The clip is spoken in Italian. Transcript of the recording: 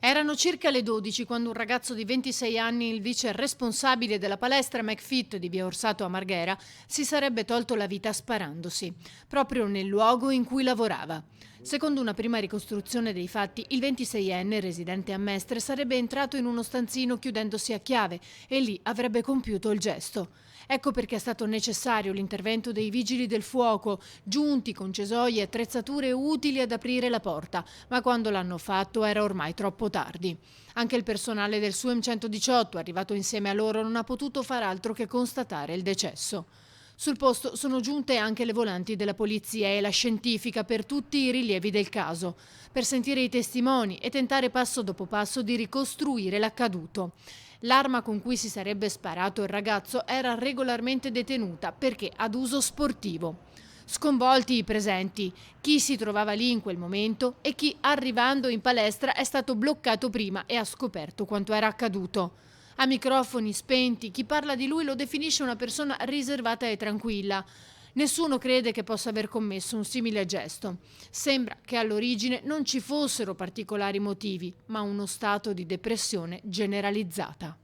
Erano circa le 12 quando un ragazzo di 26 anni, il vice responsabile della palestra McFit di Via Orsato a Marghera, si sarebbe tolto la vita sparandosi, proprio nel luogo in cui lavorava. Secondo una prima ricostruzione dei fatti, il 26enne, residente a Mestre, sarebbe entrato in uno stanzino chiudendosi a chiave e lì avrebbe compiuto il gesto. Ecco perché è stato necessario l'intervento dei vigili del fuoco, giunti con cesoie e attrezzature utili ad aprire la porta, ma quando l'hanno fatto era ormai troppo tardi. Anche il personale del SUEM 118, arrivato insieme a loro, non ha potuto far altro che constatare il decesso. Sul posto sono giunte anche le volanti della polizia e la scientifica per tutti i rilievi del caso, per sentire i testimoni e tentare passo dopo passo di ricostruire l'accaduto. L'arma con cui si sarebbe sparato il ragazzo era regolarmente detenuta perché ad uso sportivo. Sconvolti i presenti, chi si trovava lì in quel momento e chi arrivando in palestra è stato bloccato prima e ha scoperto quanto era accaduto. A microfoni spenti, chi parla di lui lo definisce una persona riservata e tranquilla. Nessuno crede che possa aver commesso un simile gesto. Sembra che all'origine non ci fossero particolari motivi, ma uno stato di depressione generalizzata.